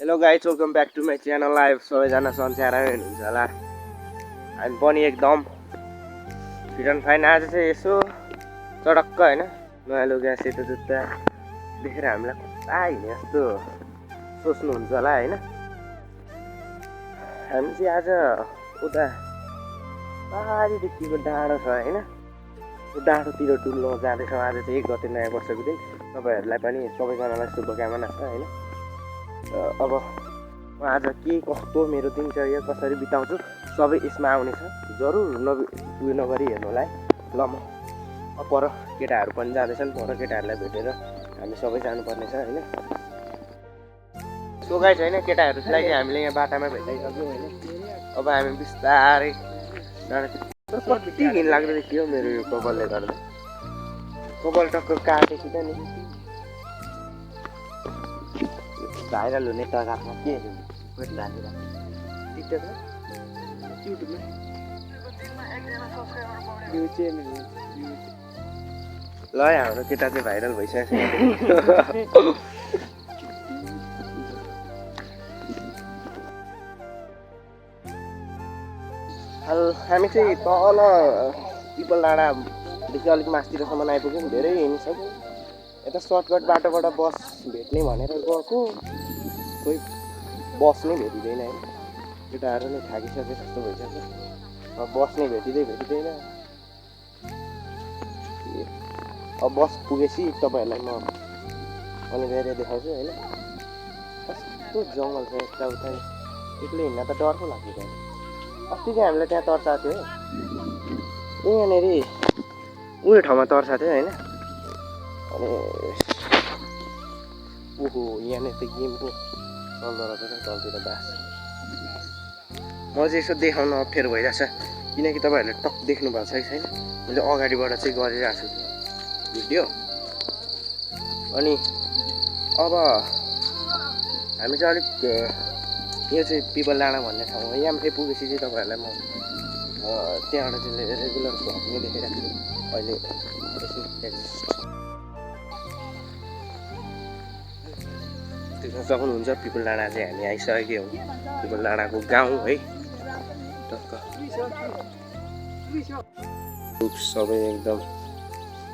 Hello guys, welcome back to my channel. Live सबैजना सन्चै हुनुहुन्छ होला। हामी पनि एकदम फिट एन्ड फाइन। आज चाहिँ यसो चडक्क होइन, नयाँ लुगा सेतो जुत्ता देखेर हामीलाई कता हिँड्ने जस्तो सोच्नुहुन्छ होला होइन। हामी चाहिँ आज उता पहाडीदेखिको डाँडो छ होइन, त्यो डाँडोतिर डुल्न जाँदैछौँ। आज चाहिँ 1 गते नयाँ वर्षको दिन। तपाईँहरूलाई पनि सबैजनालाई शुभकामना छ होइन। अब म आज के कस्तो मेरो दिनचर्या कसरी बिताउँछु सबै यसमा आउनेछ। जरुर उयो नगरी हेर्नु होला है। ल म पर केटाहरू पनि जाँदैछन्, पर केटाहरूलाई भेटेर हामी सबै जानुपर्ने छ होइन। सो गाइस होइन, केटाहरूलाई चाहिँ हामीले यहाँ बाटामा भेटाइसक्यौँ होइन। अब हामी बिस्तारै तर कति घिन लाग्दो देखियो मेरो यो कपालले गर्दा। कपाल टक्क काटेको त नि भाइरल हुने तगारमा के राखेर टिकटकमा युट्युबमा ल हाम्रो केटा चाहिँ भाइरल भइसकेको छ। हामी चाहिँ तल पिपल डाँडादेखि अलिक मास्तिरसम्म आइपुग्यौँ। धेरै हिँडिसक्यौँ। यता सर्टकट बाटोबाट बस भेट्ने भनेर गएको, कोही बस नै भेटिँदैन होइन। केटाहरू नै थाकिसके जस्तो भइसक्यो। अब बस नै भेटिँदैन। अब बस पुगेपछि तपाईँहरूलाई म अनिवार्य देखाउँछु होइन। कस्तो जङ्गल छ यताउता, एक्लै हिँड्न त डर पो लाग्यो। अस्ति चाहिँ हामीलाई त्यहाँ तर्साएको थियो, यहाँनिर उयो ठाउँमा तर्साएको थियो होइन। अनि ओहो यहाँनिर त गेम पो चल्दो रहेछ तलतिर बास। म चाहिँ यसो देखाउन अप्ठ्यारो भइरहेछ किनकि तपाईँहरूले टक्क देख्नु भएको छ कि छैन। मैले अगाडिबाट चाहिँ गरिरहेको छु भिडियो। अनि अब हामी चाहिँ अलिक यो चाहिँ पिपल डाँडा भन्ने ठाउँ हो। यहाँ चाहिँ पुगेपछि चाहिँ तपाईँहरूलाई म त्यहाँबाट चाहिँ रेगुलर भ्लग नै देखाइरहेको छु। अहिले देख्न सक्नुहुन्छ पिपल डाँडा चाहिँ हामी आइसकेको हौँ। पिपल डाँडाको गाउँ है टक्क। लुक्स सबै एकदम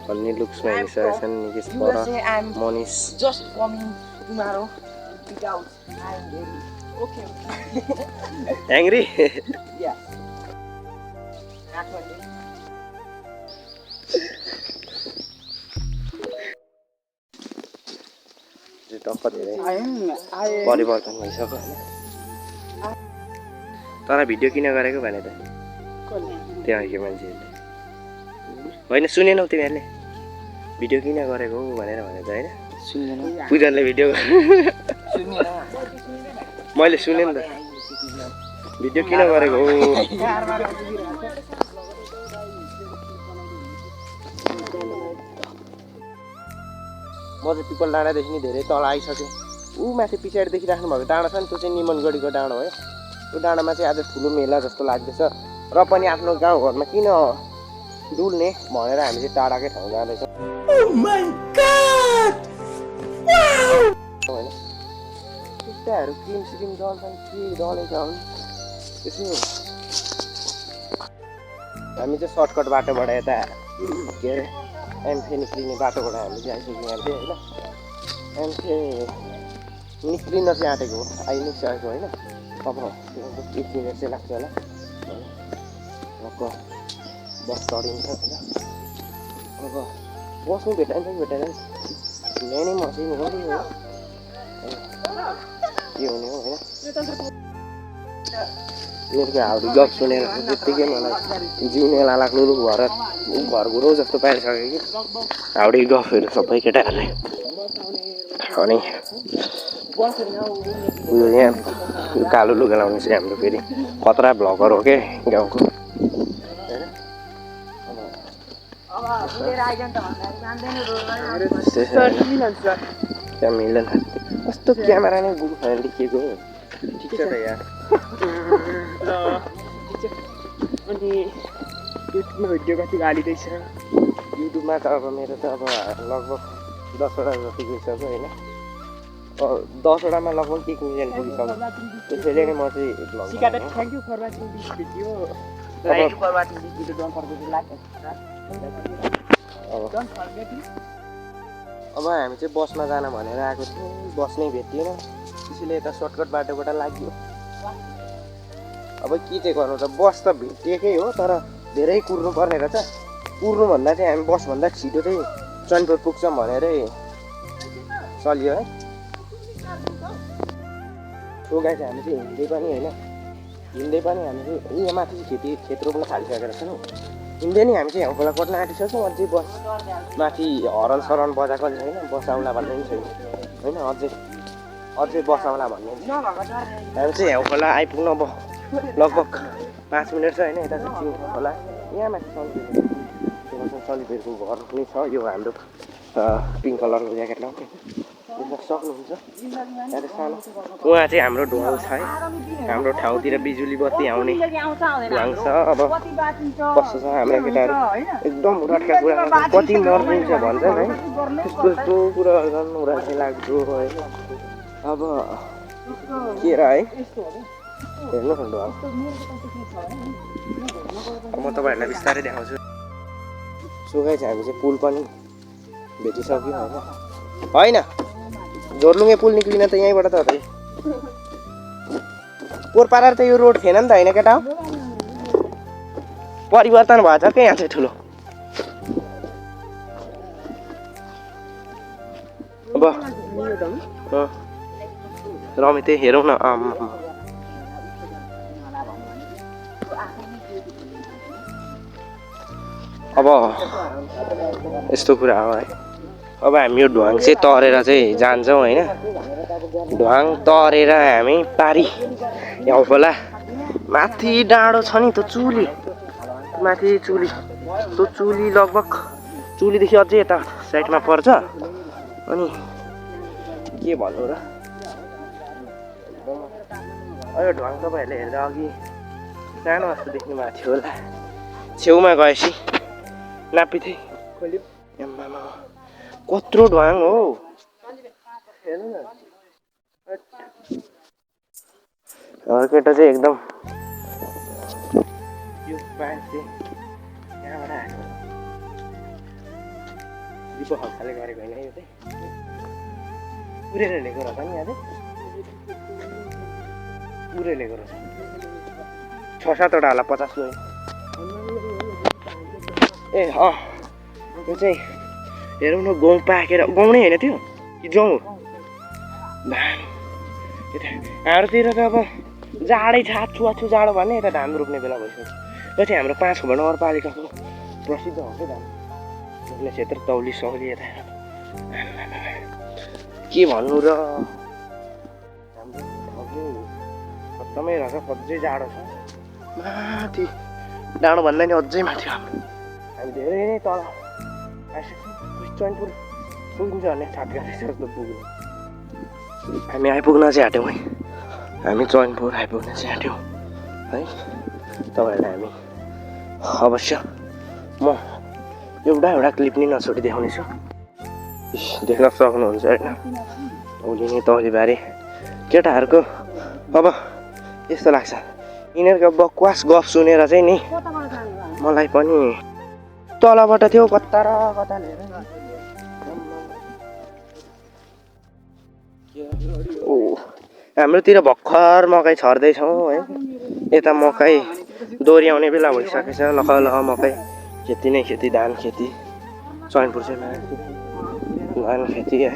फन्नी लुक्समा हिँडिसकेका छन्। निकेश पर, मनिष एङ्ग्री टक्क धेरै परिवर्तन भइसक्यो होइन। तर भिडियो किन गरेको भने त त्यहाँ के मान्छेहरूले होइन सुनेनौ तिमीहरूले भिडियो किन गरेको भनेर भने त होइन। सुन्दैन पूजनले भिडियो मैले सुने नि त भिडियो किन गरेको हो। म चाहिँ पिपल डाँडादेखि नि धेरै तल आइसकेँ। ऊ माथि पछाडि देखिराख्नु भएको डाँडा छ नि, त्यो चाहिँ निमनगढीको डाँडो हो। त्यो डाँडामा चाहिँ आज ठुलो मेला जस्तो लाग्दैछ। र पनि आफ्नो गाउँघरमा किन डुल्ने भनेर हामी चाहिँ टाढाकै ठाउँ जाँदैछौँ होइन। केटाहरू क्रिम सिक्रिम दल्छन् के दलेका हुन् त्यसो। हामी चाहिँ सर्टकट बाटोबाट यता के अरे एमफे निक्लिने बाटोबाट हामी चाहिँ आइसक्यौँ यहाँ चाहिँ होइन। एमफे निक्लिन चाहिँ आँटेको हो, आइ नै सकेको होइन। अब 1 मिनट चाहिँ लाग्छ होला होइन। बस चढिन्छ होइन। अब बस नै भेटाइन्छ कि भेटाइन्छ यहीँ नै मसिनु हो नि हो के हुने हो होइन। मेरो हाउडी गफ सुनेर त्यत्तिकै मलाई जिउने लाग्नु घर घुरो जस्तो पाइसक्यो कि हाउडी गफहरू सबै केटाहरूले। अनि उयो यहाँ कालो लुगा लाउने चाहिँ हाम्रो फेरि खतरा भ्लगर हो क्या गाउँको होइन। त्यहाँ मिल्दैन कस्तो क्यामेरा नै गुफाले लिखेको हो। ठिक छ त यार। अनि युट्युबमा भिडियो कति हालिँदैछ। युट्युबमा त अब मेरो त अब लगभग 10वटा जति गइसक्यो होइन। 10वटामा लगभग 1 मिलियन पुगिसक्यो। त्यसैले नै म चाहिँ vlog thank you for watching this video. Like for watching this video, don't forget to like and subscribe. Don't forget to. अब हामी चाहिँ बसमा जान भनेर आएको थियौँ, बस नै भेटिएन, त्यसैले यता सर्टकट बाटोबाट लाग्यो। अब के चाहिँ गर्नु त, बस त भेटिएकै हो तर धेरै कुर्नु पर्ने रहेछ। कुर्नु भन्दा चाहिँ हामी बसभन्दा छिटो चाहिँ चैनपुर पुग्छौँ भनेरै चलियो है। सो गाइस हामी चाहिँ हिँड्दै पनि होइन, हिँड्दै पनि हामी चाहिँ यहाँ माथि खेत रोप्न थालिसकेको छौँ। हिँड्दै नि हामी चाहिँ यहाँ खोला कट्न आँटिसक्यौँ। अझै बस माथि हरन सरन बजाएको छैन, बस आउला भन्ने पनि छैन होइन, अझै बस आउला भन्ने। हामी चाहिँ यहाँ खोला आइपुग्न अब लगभग 5 मिनट छ होइन। यता चाहिँ चिउ खोला, यहाँ माथि सलिपेरको घर पनि छ। यो हाम्रो पिङ्क कलरको ज्याकेट लगाउने देख्न सक्नुहुन्छ। यहाँ सानो उहाँ चाहिँ हाम्रो ढुवाङ छ है, हाम्रो ठाउँतिर बिजुली बत्ती आउने ढुवाङ छ। अब कस्तो छ हाम्रो केटाहरू, एकदम उराटका कुरा कति मर्दिन्छ भन्छन् है, त्यस्तो कुरा गर्नु उराटै लाग्दो होइन। अब के र है, हेर्नु न ढुवाङ। म तपाईँहरूलाई बिस्तारै देखाउँछु। सो गाइस हामी चाहिँ पुल पनि भेटिसक्यो होइन, झोर्लुङ्गे पुल निक्लिन त यहीँबाट त हो त। पोहोर पारार त यो रोड थिएन नि त होइन केटा, परिवर्तन भएछ क्या यहाँ चाहिँ ठुलो। अब रमी त्यही हेरौँ न। अब यस्तो कुरा हो है। अब हामी यो ढुवाङ चाहिँ तरेर चाहिँ जान्छौँ होइन। ढुवाङ तरेर हामी पारी यहाँ खोला माथि डाँडो छ नि, त्यो चुली माथि चुली, त्यो चुली लगभग चुलीदेखि अझै यता साइडमा पर्छ। अनि के भन्नु र, यो ढुवाङ तपाईँहरूले हेर्दा अघि सानो जस्तो देख्नु भएको थियो होला, छेउमा गएपछि नापी थिएँ कत्रो ढुवाङ हो हेर्नु न। केटा चाहिँ एकदम यो मान्छे यहाँबाट आएको दिपक हल्काले गरेको होइन, यो चाहिँ पुरै ल्याएको रहेछ नि। यहाँ चाहिँ पुरै ल्याएको रहेछ, 6-7वटा होला, 50 गयो। ए यो चाहिँ हेरौँ न, गहुँ पाकेर, गहुँ नै होइन त्यो कि जौँ हो, धान। यता हाम्रोतिर त अब जाडै छ, छुवाछु जाडो भन्ने, यता धान रोप्ने बेला भइसक्यो। यो चाहिँ हाम्रो 5 खबर नगरपालिकाको प्रसिद्ध हो क्या धान रोप्ने क्षेत्र, तौली सौली। यता के भन्नु र, हाम्रो ठाउँ चाहिँ खत्तमै रहेछ, अझै जाडो छ। माथि डाँडो भन्दा नि अझै माथि हाम्रो, हामी धेरै नै तल आइसक्यौँ। चैनपुर पुगिन्छ भन्ने छाट गाह्रै जस्तो पुग्नु। हामी आइपुग्न चाहिँ आँट्यौँ है, हामी चैनपुर आइपुग्न चाहिँ आँट्यौँ है। तपाईँहरूलाई हामी अवश्य म एउटा क्लिप नि नछोडी देखाउनेछु, देख्न सक्नुहुन्छ होइन। उसले नै तौलीबारी केटाहरूको अब यस्तो लाग्छ, यिनीहरूको बकवास गफ सुनेर चाहिँ नि मलाई पनि तलबाट थियो कता र कता लिएर हाम्रोतिर भर्खर मकै छर्दैछौँ है। यता मकै दोहोऱ्याउने बेला भइसकेछ, लख मकै खेती नै खेती, धान खेती। चैनपुर चाहिँ माथि धान खेती है।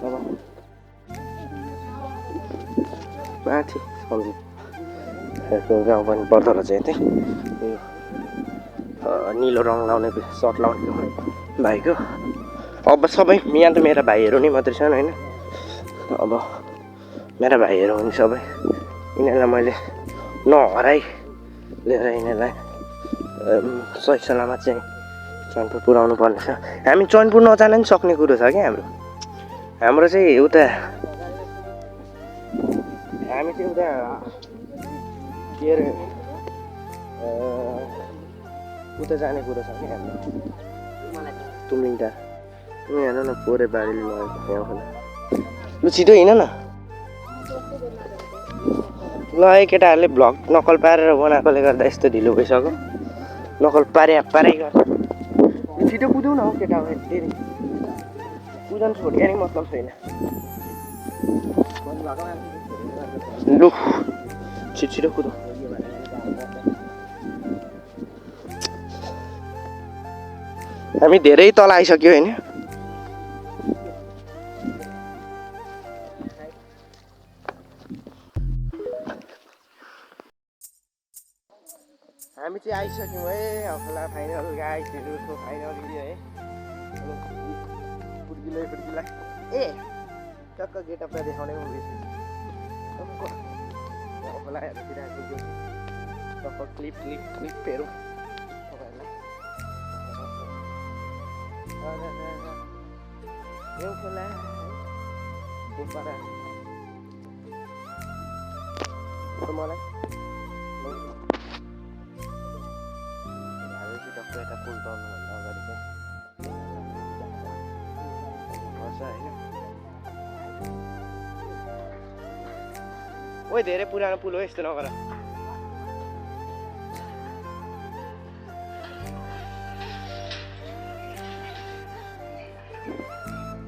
अब माथि सम्झि गाउँ पनि पर्दो रहेछ यतै। निलो रङ लाउने सर्ट लाउने भाइको। अब सबै यहाँ त मेरा भाइहरू नै मात्रै छन् होइन। अब मेरा भाइहरू हुन् सबै, यिनीहरूलाई मैले नहराइ लिएर यिनीहरूलाई सही सलामत चाहिँ चैनपुर पुऱ्याउनु पर्ने छ। हामी चैनपुर नजान पनि सक्ने कुरो छ क्या हाम्रो चाहिँ उता, हामी चाहिँ उता के अरे उता जाने कुरो छ क्या हाम्रो, तुमिङटार। हेर्नु न पोहोरै बारीले लगेको यहाँ लु छिटो हिँड न ल है केटाहरूले भ्लग नकल पारेर बनाएकोले गर्दा यस्तो ढिलो भइसक्यो नकल पारै गर्छ छिटो कुदौँ न हौ केटा फेरि कुदन छोड्या नि मतलब छैन लु छिटो कुदौँ हामी धेरै तल आइसक्यो होइन हामी चाहिँ आइसक्यौँ है हौसला फाइनल गाइसहरू फाइनल है फुर्किला ए टक्क गेटअपलाई देखाउने हौसलाहरूतिर आइपुग्यो टक्क क्लिपहरू तपाईँहरूलाई मलाई यता पुल तर्नुभन्दा अगाडि चाहिँ होइन ओइ धेरै पुरानो पुल हो यस्तो नगर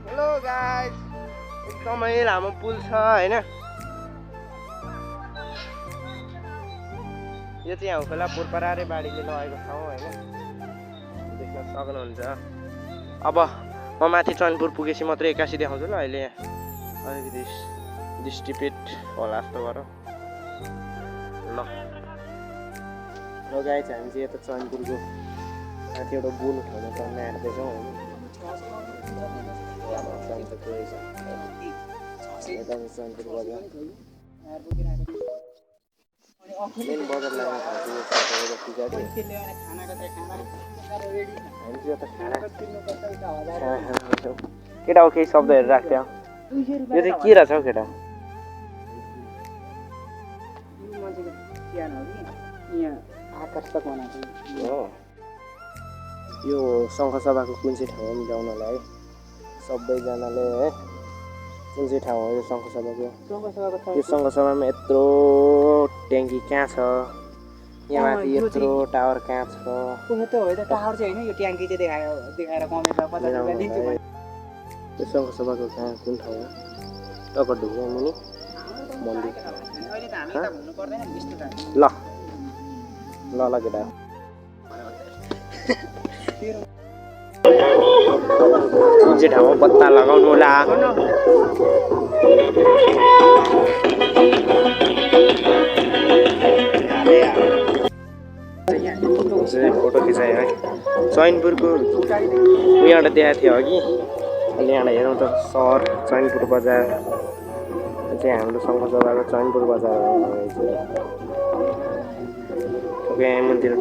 हेलो गाइस एकदमै लामो पुल छ होइन यो चाहिँ हौसला पुरपरारे बाढीले लगेको ठाउँ होइन देख्न सक्नुहुन्छ अब म माथि चैनपुर पुगेपछि मात्रै एक्कासी देखाउँछु ल अहिले अलिकति डिस्ट्रिपेट होला जस्तो गरौँ ल गाइस हामी चाहिँ यता चैनपुरको माथि एउटा गोल उठाउन चढ्न आँट्दैछौँ होइन यता चैनपुर बजार मेन बजार लाग्ने केटा हो केही शब्दहरू राख्थ्यो यो चाहिँ के रहेछ हौ केटा आकर्षक हो यो सङ्घसभाको कुन चाहिँ ठाउँमा मिलाउनलाई है सबैजनाले है कुन चाहिँ ठाउँ हो यो सङ्घसभाको यो सङ्घसभामा यत्रो ट्याङ्की कहाँ छ यहाँ माथि यत्रो टावर कहाँ छ टावर चाहिँ होइन यो ट्याङ्की चाहिँ देखाएर कमेन्टमा 50 रुपैयाँ दिन्छु यो सङ्घसभाको कहाँ कुन ठाउँ हो टक्कर ढुक्ने मुनि मन्दिर ल केटा कुन चाहिँ ठाउँमा पत्ता लगाउनु होला फोटो खिचायो है चैनपुरको यहाँबाट देखाएको थियो अघि अहिले यहाँबाट हेरौँ त सहर चैनपुर बजार चाहिँ हाम्रो सङ्घसभाको चैनपुर बजार हो यहाँ मन्दिर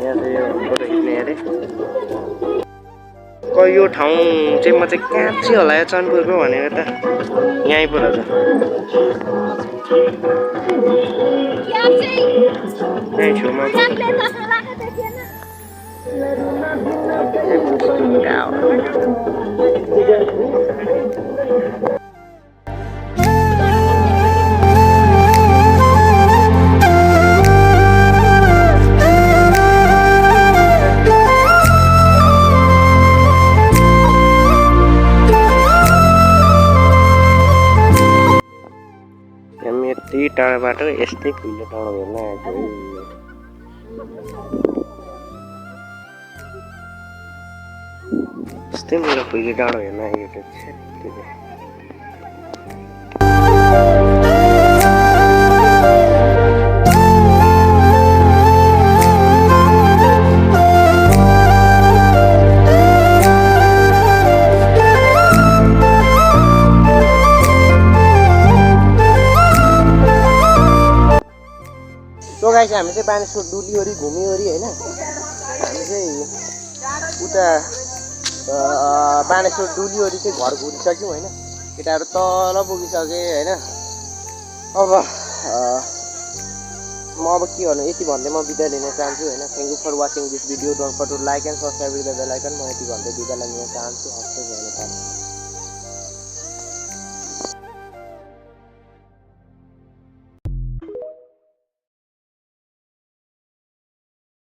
यहाँ चाहिँ यो फोटो खिच्ने अरे यो ठाउँ चाहिँ म चाहिँ कहाँ चाहिँ होला यो चैनपुरको भनेर त यहीँ पो रहेछ यहीँ छेउमा यति टाढोबाट यस्तै खुल्लो टाढो हेर्न आएको यस्तै मेरो खुल्लो टाढो हेर्न आएको गाइस हामी चाहिँ बानेश्वर डुलिवरी घुमिवरी होइन हामी चाहिँ उता बानेश्वर डुलिवरी चाहिँ घर घुरिसक्यौँ होइन केटाहरू तल पुगिसके होइन अब म अब के गर्नु यति भन्दै म बिदा लिन चाहन्छु होइन thank you for watching this video don't forget to like and subscribe with the bell icon म यति भन्दै बिदा लिन चाहन्छु हस्